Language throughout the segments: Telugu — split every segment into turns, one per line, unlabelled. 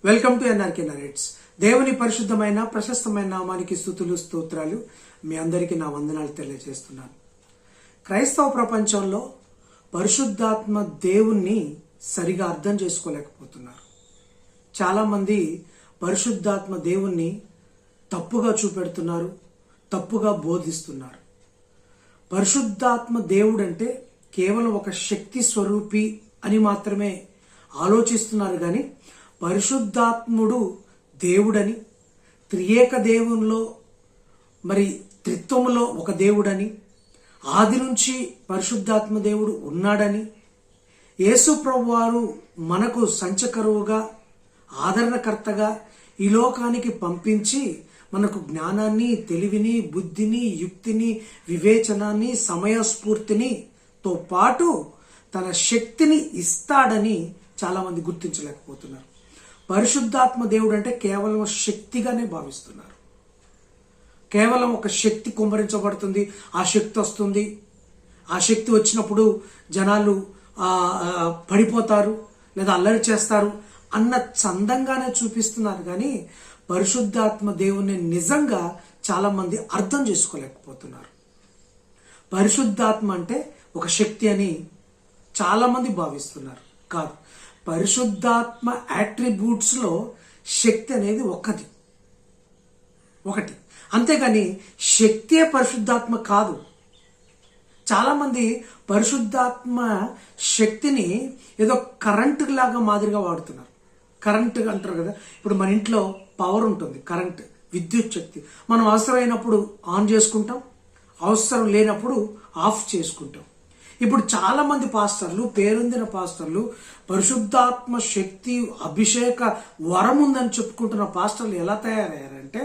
Welcome to NRK narrates. దేవుని పరిశుద్ధమైన ప్రశస్తమైన నామానికి స్తుతులు స్తోత్రాలు. మీ అందరికీ నా వందనాలు తెలియజేస్తున్నాను. క్రైస్తవ ప్రపంచంలో పరిశుద్ధాత్మ దేవుణ్ణి సరిగా అర్థం చేసుకోలేకపోతున్నారు. చాలా మంది పరిశుద్ధాత్మ దేవుణ్ణి తప్పుగా చూపెడుతున్నారు, తప్పుగా బోధిస్తున్నారు. పరిశుద్ధాత్మ దేవుడు అంటే కేవలం ఒక శక్తి స్వరూపి అని మాత్రమే ఆలోచిస్తున్నారు. కానీ పరిశుద్ధాత్ముడు దేవుడని, త్రియేక దేవునిలో మరి త్రిత్వములో ఒక దేవుడని, ఆది నుంచి పరిశుద్ధాత్మ దేవుడు ఉన్నాడని, యేసు ప్రభువారు మనకు సంచకరువుగా ఆదరణకర్తగా ఈ లోకానికి పంపించి మనకు జ్ఞానాన్ని, తెలివిని, బుద్ధిని, యుక్తిని, వివేచనాన్ని, సమయస్ఫూర్తిని తో పాటు తన శక్తిని ఇస్తాడని చాలా మంది గుర్తించలేకపోతున్నారు. పరిశుద్ధాత్మ దేవుడు అంటే కేవలం శక్తిగానే భావిస్తున్నారు. కేవలం ఒక శక్తి కుమ్మరించబడుతుంది, ఆ శక్తి వస్తుంది, ఆ శక్తి వచ్చినప్పుడు జనాలు పడిపోతారు లేదా అల్లరి చేస్తారు అన్న చందంగానే చూపిస్తున్నారు. కానీ పరిశుద్ధాత్మ దేవుని నిజంగా చాలా మంది అర్థం చేసుకోలేకపోతున్నారు. పరిశుద్ధాత్మ అంటే ఒక శక్తి అని చాలా మంది భావిస్తున్నారు. కాదు, పరిశుద్ధాత్మ యాట్రిబ్యూట్స్ లో శక్తి అనేది ఒకటి, అంతేగాని శక్తే పరిశుద్ధాత్మ కాదు. చాలా మంది పరిశుద్ధాత్మ శక్తిని ఏదో కరెంటు లాగా మాదిరిగా వాడుతున్నారు. కరెంటు అంటారు కదా, ఇప్పుడు మన ఇంట్లో పవర్ ఉంటుంది, కరెంట్, విద్యుత్ శక్తి. మనం అవసరమైనప్పుడు ఆన్ చేసుకుంటాం, అవసరం లేనప్పుడు ఆఫ్ చేసుకుంటాం. ఇప్పుడు చాలా మంది పాస్టర్లు, పేరొందిన పాస్టర్లు పరిశుద్ధాత్మ శక్తి అభిషేక వరం ఉందని చెప్పుకుంటున్న పాస్టర్లు ఎలా తయారయ్యారంటే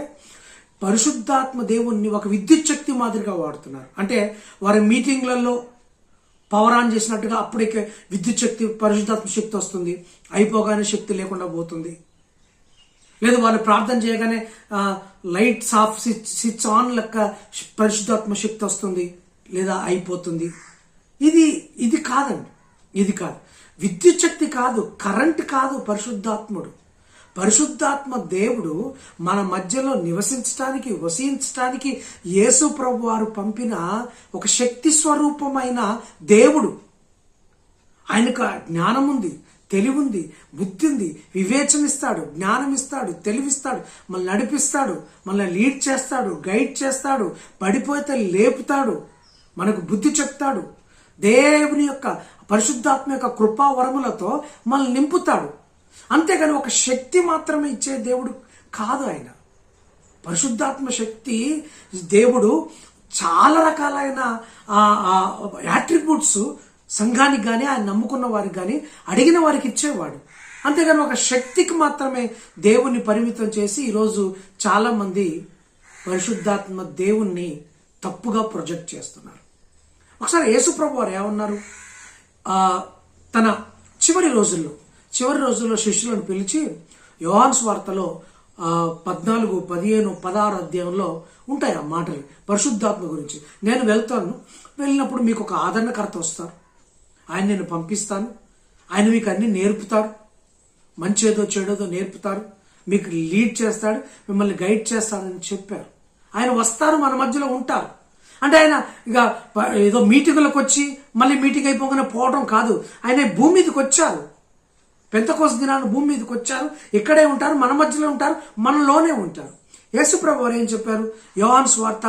పరిశుద్ధాత్మ దేవుణ్ణి ఒక విద్యుత్ శక్తి మాదిరిగా వాడుతున్నారు. అంటే వారి మీటింగ్లలో పవర్ ఆన్ చేసినట్టుగా అప్పటికే విద్యుత్ శక్తి, పరిశుద్ధాత్మ శక్తి వస్తుంది, అయిపోగానే శక్తి లేకుండా పోతుంది. లేదు, వాళ్ళు ప్రార్థన చేయగానే లైట్స్ ఆఫ్, స్విచ్ ఆన్ లెక్క పరిశుద్ధాత్మ శక్తి వస్తుంది లేదా అయిపోతుంది. ఇది కాదండి, ఇది కాదు. విద్యుత్ శక్తి కాదు, కరెంట్ కాదు పరిశుద్ధాత్ముడు. పరిశుద్ధాత్మ దేవుడు మన మధ్యలో నివసించడానికి, వసించడానికి యేసు ప్రభు వారు పంపిన ఒక శక్తి స్వరూపమైన దేవుడు. ఆయనకు జ్ఞానం ఉంది, తెలివి ఉంది, బుద్ధి ఉంది, వివేచన ఇస్తాడు, జ్ఞానం ఇస్తాడు, తెలివిస్తాడు, మనల్ని నడిపిస్తాడు, మనల్ని లీడ్ చేస్తాడు, గైడ్ చేస్తాడు, పడిపోతే లేపుతాడు, మనకు బుద్ధి చెప్తాడు. దేవుని యొక్క పరిశుద్ధాత్మ యొక్క కృపావరములతో మనల్ని నింపుతాడు. అంతేగాని ఒక శక్తి మాత్రమే ఇచ్చే దేవుడు కాదు ఆయన. పరిశుద్ధాత్మ శక్తి దేవుడు చాలా రకాలైన యాట్రిబ్యూట్స్ సంఘానికి కానీ, ఆయన నమ్ముకున్న వారికి కానీ, అడిగిన వారికి ఇచ్చేవాడు. అంతేగాని ఒక శక్తికి మాత్రమే దేవుణ్ణి పరిమితం చేసి ఈరోజు చాలా మంది పరిశుద్ధాత్మ దేవుణ్ణి తప్పుగా ప్రొజెక్ట్ చేస్తున్నారు. ఒకసారి యేసు ప్రభు వారు ఏమన్నారు, తన చివరి రోజుల్లో శిష్యులను పిలిచి యోహాను సువార్తలో 14, 15, 16 అధ్యాయంలో ఉంటాయి ఆ మాటలు పరిశుద్ధాత్మ గురించి. నేను వెళ్తాను, వెళ్ళినప్పుడు మీకు ఒక ఆదరణకర్త వస్తారు, ఆయన నేను పంపిస్తాను, ఆయన మీకు అన్ని నేర్పుతారు, మంచేదో చెడేదో నేర్పుతారు, మీకు లీడ్ చేస్తాడు, మిమ్మల్ని గైడ్ చేస్తాడని చెప్పారు. ఆయన వస్తారు, మన మధ్యలో ఉంటారు. అంటే ఆయన ఇక ఏదో మీటింగులకు వచ్చి మళ్ళీ మీటింగ్ అయిపోగానే పోవడం కాదు. ఆయన భూమి మీదకి వచ్చారు, పెంతెకోస్తు దినాన్ని భూమి మీదకి వచ్చారు, ఇక్కడే ఉంటారు, మన మధ్యలో ఉంటారు, మనలోనే ఉంటారు. యేసు ప్రభు వారు ఏం చెప్పారు? యోహాను సువార్త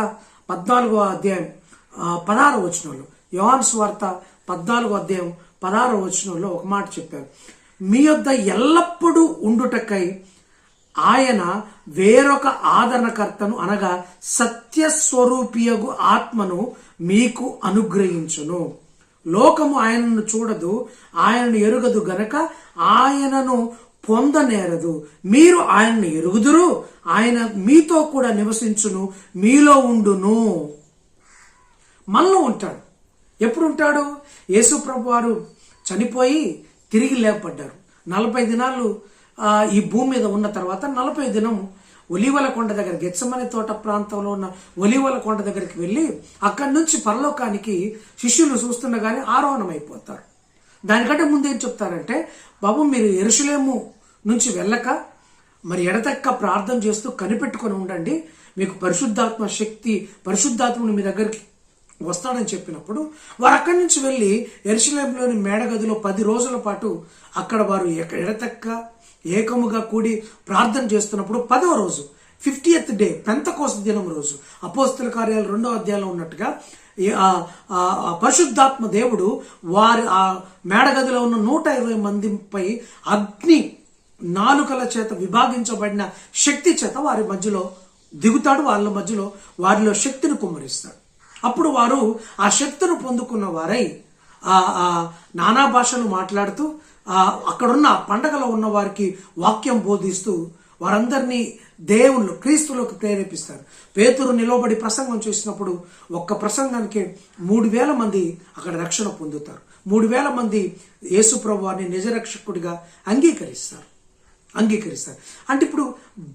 14వ అధ్యాయం 16వ వచనంలో, యోహాను సువార్త 14వ అధ్యాయం 16వ వచనంలో ఒక మాట చెప్పారు, మీ యొద్ద ఎల్లప్పుడూ ఉండుటకై ఆయన వేరొక ఆదరణకర్తను అనగా సత్యస్వరూపియగు ఆత్మను మీకు అనుగ్రహించును. లోకము ఆయనను చూడదు, ఆయనను ఎరుగదు గనక ఆయనను పొందనేరదు. మీరు ఆయనను ఎరుగుదురు, ఆయన మీతో కూడా నివసించును, మీలో ఉండును. మనలో ఉంటాడు. ఎప్పుడు ఉంటాడు? యేసు ప్రభు వారు చనిపోయి తిరిగి లేపబడ్డారు. 40 దినాలు ఈ భూమి మీద ఉన్న తర్వాత 40వ దినం ఒలీవల కొండ దగ్గర, గెత్సెమనే తోట ప్రాంతంలో ఉన్న ఒలీవల కొండ దగ్గరికి వెళ్ళి అక్కడి నుంచి పరలోకానికి శిష్యులు చూస్తుండగానే ఆరోహణమైపోతారు. దానికంటే ముందు ఏం చెప్తారంటే, బాబు మీరు యెరూషలేము నుంచి వెళ్ళక మరి ఎడతెక్క ప్రార్థన చేస్తూ కనిపెట్టుకొని ఉండండి, మీకు పరిశుద్ధాత్మ శక్తి, పరిశుద్ధాత్ముడు మీ దగ్గరికి వస్తాడని చెప్పినప్పుడు వారు అక్కడి నుంచి వెళ్ళి యెరూషలేములోని మేడగదిలో 10 రోజుల పాటు అక్కడ వారు ఎడతెక్క ఏకముగా కూడి ప్రార్థన చేస్తున్నప్పుడు 10వ రోజు 50th డే పెంతెకోస్తు దినం రోజు అపోస్తల కార్యాలు 2వ అధ్యాయంలో ఉన్నట్టుగా పరిశుద్ధాత్మ దేవుడు వారి ఆ మేడగదిలో ఉన్న 120 మందిపై అగ్ని నాలుకల చేత విభాగించబడిన శక్తి చేత వారి మధ్యలో దిగుతాడు, వాళ్ళ మధ్యలో వారిలో శక్తిని కుమ్మరిస్తాడు. అప్పుడు వారు ఆ శక్తిని పొందుకున్న వారై నానా భాషలు మాట్లాడుతూ అక్కడున్న పండగలో ఉన్న వారికి వాక్యం బోధిస్తూ వారందరినీ దేవుళ్ళు క్రీస్తులోకి ప్రేరేపిస్తారు. పేతురు నిలబడి ప్రసంగం చేసినప్పుడు ఒక్క ప్రసంగానికి 3000 మంది అక్కడ రక్షణ పొందుతారు. 3000 మంది యేసు ప్రభువారిని నిజరక్షకుడిగా అంగీకరిస్తారు. అంటే ఇప్పుడు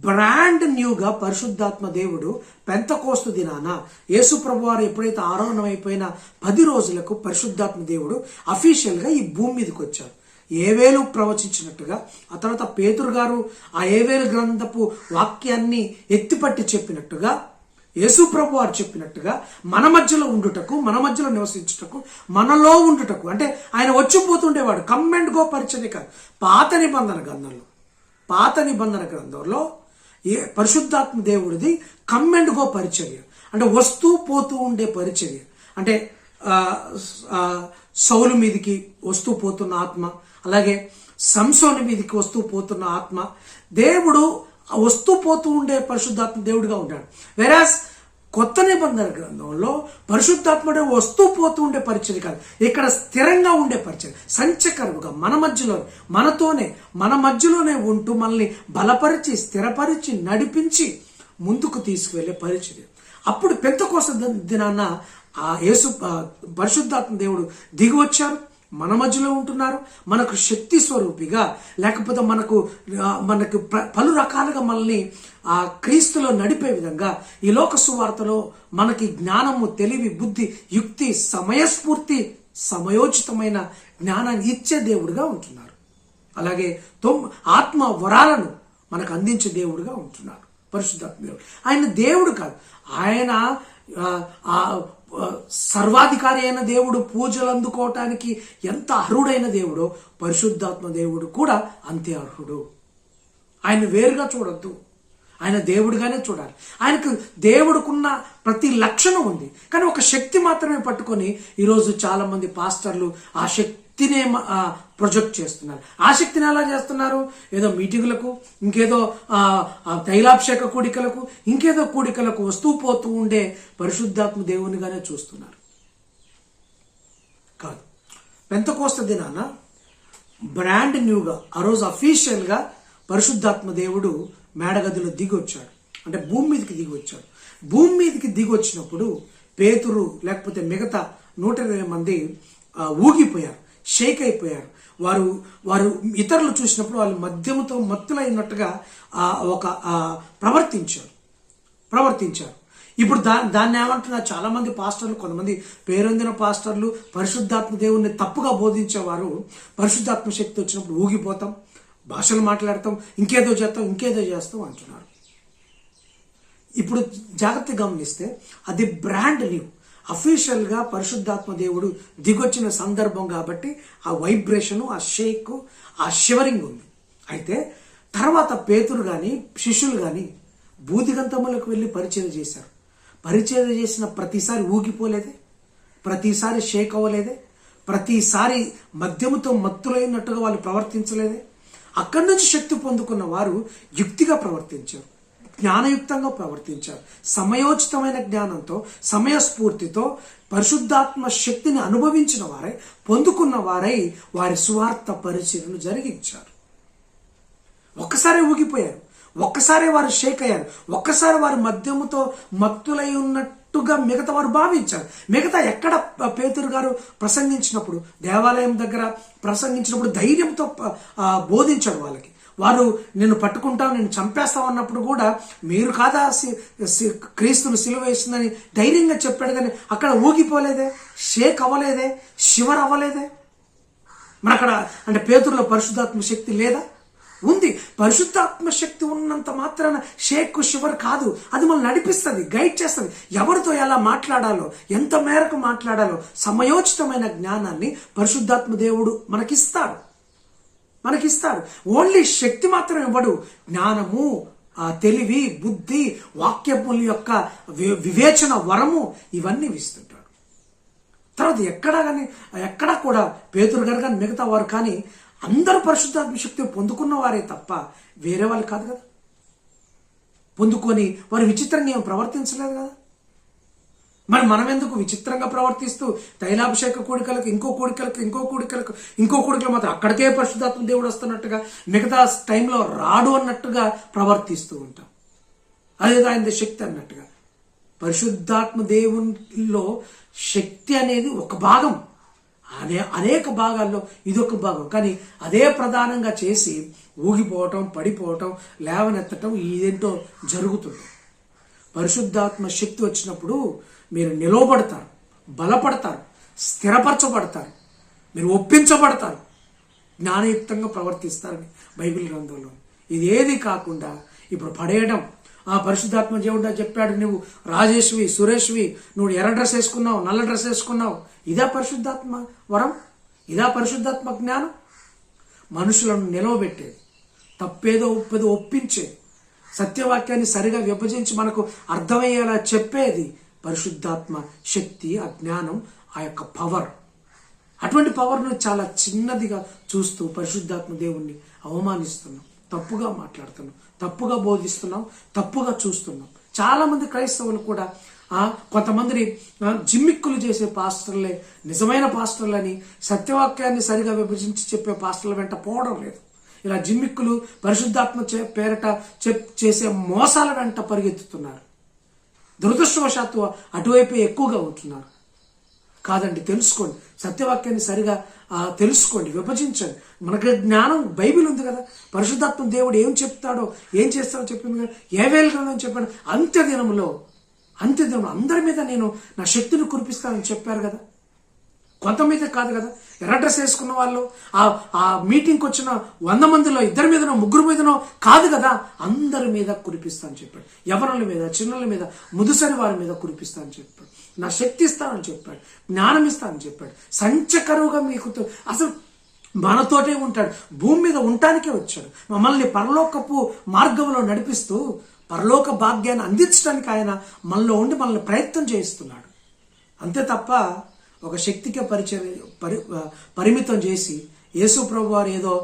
బ్రాండ్ న్యూగా పరిశుద్ధాత్మ దేవుడు పెంతెకోస్తు దినాన యేసు ప్రభువారు ఎప్పుడైతే ఆరోహణమైపోయిన 10 రోజులకు పరిశుద్ధాత్మ దేవుడు అఫీషియల్గా ఈ భూమి మీదకి వచ్చారు. ఏవేలు ప్రవచించినట్టుగా ఆ తర్వాత పేతురు గారు ఆ ఏవేలు గ్రంథపు వాక్యాన్ని ఎత్తిపట్టి చెప్పినట్టుగా యేసు ప్రభు వారు చెప్పినట్టుగా మన మధ్యలో ఉండుటకు, మన మధ్యలో నివసించుటకు, మనలో ఉండుటకు, అంటే ఆయన వచ్చిపోతుండేవాడు. కమ్ అండ్ గో పరిచర్య కాదు. పాత నిబంధన గ్రంథంలో పరిశుద్ధాత్మ దేవుడిది కమ్ అండ్ గో పరిచర్య, అంటే వస్తూ పోతూ ఉండే పరిచర్య. అంటే సౌలు మీదికి వస్తూ పోతున్న ఆత్మ, అలాగే సంసోను మీదికి వస్తూ పోతున్న ఆత్మ, దేవుడు వస్తూ పోతూ ఉండే పరిశుద్ధాత్మ దేవుడిగా ఉంటాడు. వెరాస్ కొత్త నిబంధన గ్రంథంలో పరిశుద్ధాత్ముడే వస్తూ పోతూ ఉండే పరిచర్య కాదు, ఇక్కడ స్థిరంగా ఉండే పరిచర్య, సంచకరువుగా మన మధ్యలోనే ఉంటూ మనల్ని బలపరిచి, స్థిరపరిచి, నడిపించి ముందుకు తీసుకువెళ్ళే పరిచర్య. అప్పుడు పెంతెకోస్తు దినాన పరిశుద్ధాత్మ దేవుడు దిగి వచ్చారు, మన మధ్యలో ఉంటున్నారు. మనకు శక్తి స్వరూపిగా, లేకపోతే మనకు పలు రకాలుగా మనల్ని ఆ క్రీస్తులో నడిపే విధంగా ఈ లోక సువార్తలో మనకి జ్ఞానము, తెలివి, బుద్ధి, యుక్తి, సమయస్ఫూర్తి, సమయోచితమైన జ్ఞానాన్ని ఇచ్చే దేవుడుగా ఉంటున్నారు. అలాగే ఆత్మ వరాలను మనకు అందించే దేవుడుగా ఉంటున్నారు పరిశుద్ధాత్మ దేవుడు. ఆయన దేవుడు కాదు, ఆయన సర్వాధికారి అయిన దేవుడు. పూజలు అందుకోవటానికి ఎంత అర్హుడైన దేవుడో పరిశుద్ధాత్మ దేవుడు కూడా అంతే అర్హుడు. ఆయన వేరుగా చూడొద్దు, ఆయన దేవుడిగానే చూడాలి. ఆయనకు దేవుడికున్న ప్రతి లక్షణం ఉంది, కానీ ఒక శక్తి మాత్రమే పట్టుకొని ఈరోజు చాలా మంది పాస్టర్లు ఆ శక్తినే ప్రొజెక్ట్ చేస్తున్నారు. ఆ శక్తిని ఎలా చేస్తున్నారు? ఏదో మీటింగులకు, ఇంకేదో తైలాభిషేక కూడికలకు, ఇంకేదో కూడికలకు వస్తూ పోతూ ఉండే పరిశుద్ధాత్మ దేవునిగానే చూస్తున్నారు. కాదు, పెంతెకోస్తు దినాన బ్రాండ్ న్యూగా ఆ రోజు అఫీషియల్గా పరిశుద్ధాత్మ దేవుడు మేడగదిలో దిగి వచ్చాడు, అంటే భూమి మీదకి దిగి వచ్చాడు. భూమి మీదకి దిగి వచ్చినప్పుడు పేతురు లేకపోతే మిగతా 120 మంది ఊగిపోయారు, షేక్ అయిపోయారు. వారు ఇతరులు చూసినప్పుడు వాళ్ళు మద్యముతో మత్తులైనట్టుగా ప్రవర్తించారు. ఇప్పుడు దాన్ని ఏమంటున్నారు చాలా మంది పాస్టర్లు, కొంతమంది పేరొందిన పాస్టర్లు పరిశుద్ధాత్మ దేవుణ్ణి తప్పుగా బోధించేవారు పరిశుద్ధాత్మ శక్తి వచ్చినప్పుడు ఊగిపోతాం, భాషలు మాట్లాడతాం, ఇంకేదో చేస్తాం అంటున్నారు. ఇప్పుడు జాగ్రత్తగా గమనిస్తే అది బ్రాండ్ న్యూ, అఫీషియల్గా పరిశుద్ధాత్మ దేవుడు దిగొచ్చిన సందర్భం కాబట్టి ఆ వైబ్రేషను, ఆ షేక్, ఆ షివరింగ్ ఉంది. అయితే తర్వాత పేతురు కానీ శిష్యులు కానీ బూదిగంతములకు వెళ్ళి పరిచయం చేశారు. పరిచయం చేసిన ప్రతిసారి ఊగిపోలేదే, ప్రతిసారి షేక్ అవ్వలేదే, ప్రతిసారి మద్యముతో మత్తులైనట్టుగా వాళ్ళు ప్రవర్తించలేదే. అక్కడి నుంచి శక్తి పొందుకున్న వారు యుక్తిగా ప్రవర్తించారు, జ్ఞానయుక్తంగా ప్రవర్తించారు. సమయోచితమైన జ్ఞానంతో, సమయస్ఫూర్తితో పరిశుద్ధాత్మ శక్తిని అనుభవించిన వారై, పొందుకున్న వారై వారి సువార్త పరిచర్యను జరిగించారు. ఒక్కసారి ఊగిపోయారు, ఒక్కసారి వారు షేక్ అయ్యారు, ఒక్కసారి వారు మద్యముతో మత్తులై ఉన్నట్టుగా మిగతా వారు భావించారు. మిగతా ఎక్కడ పేతురు గారు ప్రసంగించినప్పుడు, దేవాలయం దగ్గర ప్రసంగించినప్పుడు ధైర్యంతో బోధించాడు వాళ్ళకి. వారు నిన్ను పట్టుకుంటాం, నిన్ను చంపేస్తాం అన్నప్పుడు కూడా మీరు కాదా క్రీస్తును సిలువ వేసిందని ధైర్యంగా చెప్పాడు, కానీ అక్కడ ఊగిపోలేదే, షేక్ అవ్వలేదే, షివర్ అవ్వలేదే. మరి అక్కడ అంటే పేతురులో పరిశుద్ధాత్మ శక్తి లేదా? ఉంది. పరిశుద్ధాత్మ శక్తి ఉన్నంత మాత్రాన షేక్ షివర్ కాదు. అది మనల్ని నడిపిస్తుంది, గైడ్ చేస్తుంది. ఎవరితో ఎలా మాట్లాడాలో, ఎంత మేరకు మాట్లాడాలో సమయోచితమైన జ్ఞానాన్ని పరిశుద్ధాత్మ దేవుడు మనకిస్తాడు. ఓన్లీ శక్తి మాత్రం ఇవ్వడు. జ్ఞానము, తెలివి, బుద్ధి, వాక్యముల యొక్క వివేచన, వరము ఇవన్నీ ఇస్తుంటాడు. తర్వాత ఎక్కడా కూడా పేతురు గారు కానీ మిగతా వారు కానీ అందరూ పరిశుద్ధాత్మ శక్తి పొందుకున్న వారే తప్ప వేరే వాళ్ళు కాదు కదా. పొందుకొని వారు విచిత్రంగా ఏం ప్రవర్తించలేదు కదా. మరి మనం ఎందుకు విచిత్రంగా ప్రవర్తిస్తూ తైలాభిషేక కోడికలకు ఇంకో కోడికలు మాత్రం అక్కడికే పరిశుద్ధాత్మ దేవుడు వస్తున్నట్టుగా, మిగతా టైంలో రాడు అన్నట్టుగా ప్రవర్తిస్తూ ఉంటాం. అదేదో ఆయన శక్తి అన్నట్టుగా. పరిశుద్ధాత్మ దేవునిలో శక్తి అనేది ఒక భాగం, అనేక భాగాల్లో ఇదొక భాగం. కానీ అదే ప్రధానంగా చేసి ఊగిపోవటం, పడిపోవటం, లేవనెత్తటం ఇదేంటో జరుగుతుంది. పరిశుద్ధాత్మ శక్తి వచ్చినప్పుడు మీరు నిలవబడతారు, బలపడతారు, స్థిరపరచబడతారు, మీరు ఒప్పించబడతారు, జ్ఞానయుక్తంగా ప్రవర్తిస్తారని బైబిల్ గ్రంథంలో. ఇది ఏది కాకుండా ఇప్పుడు పడేయడం. ఆ పరిశుద్ధాత్మ దేవుడు చెప్పాడు, నువ్వు రాజేష్వి, సురేష్వి, నువ్వు ఎర్ర డ్రెస్ వేసుకున్నావు, నల్ల డ్రెస్ వేసుకున్నావు. ఇదా పరిశుద్ధాత్మ వరం? ఇదా పరిశుద్ధాత్మ జ్ఞానం? మనుషులను నిలవబెట్టేది, తప్పేదో ఒప్పేదో ఒప్పించేది, సత్యవాక్యాన్ని సరిగా విభజించి మనకు అర్థమయ్యేలా చెప్పేది పరిశుద్ధాత్మ శక్తి, ఆ జ్ఞానం, ఆ యొక్క పవర్. అటువంటి పవర్ను చాలా చిన్నదిగా చూస్తూ పరిశుద్ధాత్మ దేవుణ్ణి అవమానిస్తున్నాం, తప్పుగా మాట్లాడుతున్నాం, తప్పుగా బోధిస్తున్నాం, తప్పుగా చూస్తున్నాం. చాలా మంది క్రైస్తవులు కూడా కొంతమంది జిమ్మిక్కులు చేసే పాస్టర్లే నిజమైన పాస్టర్లని, సత్యవాక్యాన్ని సరిగా విభజించి చెప్పే పాస్టర్ల వెంట పోవడం లేదు. ఇలా జిమ్మిక్కులు, పరిశుద్ధాత్మ పేరట చేసే మోసాల వెంట పరిగెత్తుతున్నారు. దురదృష్టవశాత్తు అటువైపు ఎక్కువగా ఉంటున్నారు. కాదండి, తెలుసుకోండి, సత్యవాక్యాన్ని సరిగా తెలుసుకోండి, విభజించండి. మనకు జ్ఞానం బైబిల్ ఉంది కదా. పరిశుద్ధాత్మ దేవుడు ఏం చెప్తాడో, ఏం చేస్తాడో చెప్పింది కదా. ఏవేళ చెప్పాడు, అంత్యదినంలో అందరి మీద నేను నా శక్తిని కురిపిస్తానని చెప్పారు కదా. కొంతమంది కాదు కదా. ఎర్ర డ్రెస్ వేసుకున్న వాళ్ళు ఆ మీటింగ్కి వచ్చిన 100 మందిలో 2 మీదనో 3 మీదనో కాదు కదా, అందరి మీద కురిపిస్తానని చెప్పాడు. యవనుల మీద, చిన్నల మీద, ముదుసరి వారి మీద కురిపిస్తానని చెప్పాడు. నా శక్తి ఇస్తానని చెప్పాడు, జ్ఞానం ఇస్తానని చెప్పాడు. సంచకరువుగా మీకు అసలు మనతోటే ఉంటాడు, భూమి మీద ఉండటానికే వచ్చాడు. మమ్మల్ని పరలోకపు మార్గంలో నడిపిస్తూ పరలోక భాగ్యాన్ని అందించడానికి ఆయన మనలో ఉండి మనల్ని ప్రయత్నం చేయిస్తున్నాడు. అంతే తప్ప ఒక శక్తికే పరిమితం చేసి యేసు ప్రభు వారు ఏదో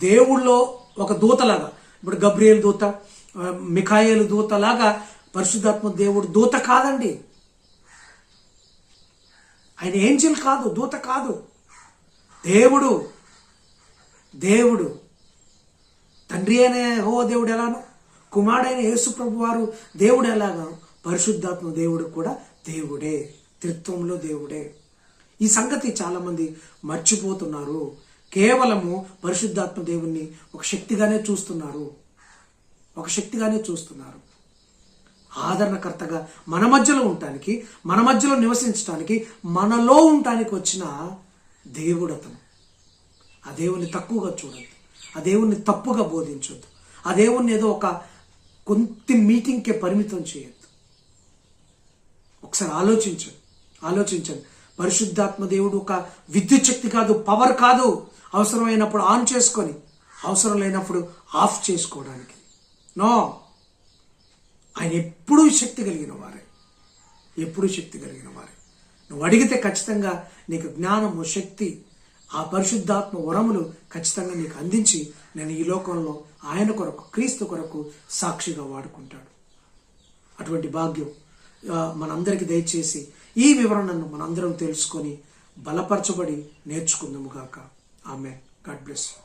దేవుళ్ళో ఒక దూతలాగా, ఇప్పుడు గబ్రియేలు దూత, మిఖాయేలు దూతలాగా పరిశుద్ధాత్మ దేవుడు దూత కాదండి. ఆయన ఏంజిల్ కాదు, దూత కాదు. దేవుడు తండ్రి అయిన యెహోవా దేవుడు ఎలానో, కుమారుడైన యేసు ప్రభు వారు దేవుడు ఎలాగో, పరిశుద్ధాత్మ దేవుడు కూడా దేవుడే, త్రిత్వంలో దేవుడే. ఈ సంగతి చాలా మంది మర్చిపోతున్నారు. కేవలము పరిశుద్ధాత్మ దేవుణ్ణి ఒక శక్తిగానే చూస్తున్నారు. ఆదరణకర్తగా మన మధ్యలో ఉండటానికి, మన మధ్యలో నివసించడానికి, మనలో ఉండటానికి వచ్చిన దేవుడు అతను. ఆ దేవుణ్ణి తక్కువగా చూడద్దు, ఆ దేవుణ్ణి తప్పుగా బోధించొద్దు, ఆ దేవుణ్ణి ఏదో ఒక కొంత మీటింగ్కే పరిమితం చేయొద్దు. ఒకసారి ఆలోచించండి. పరిశుద్ధాత్మ దేవుడు ఒక విద్యుత్ శక్తి కాదు, పవర్ కాదు. అవసరమైనప్పుడు ఆన్ చేసుకొని, అవసరం లేనప్పుడు ఆఫ్ చేసుకోవడానికి. నో, ఆయన ఎప్పుడూ శక్తి కలిగిన వారే. నువ్వు అడిగితే ఖచ్చితంగా నీకు జ్ఞానము, శక్తి, ఆ పరిశుద్ధాత్మ వరములు ఖచ్చితంగా నీకు అందించి నేను ఈ లోకంలో ఆయన కొరకు, క్రీస్తు కొరకు సాక్షిగా వాడుకుంటాడు. అటువంటి భాగ్యం మనందరికీ దయచేసి ఈ వివరణను మనందరం తెలుసుకొని బలపరచబడి నేర్చుకుందాము గాక. ఆమేన్. God bless you.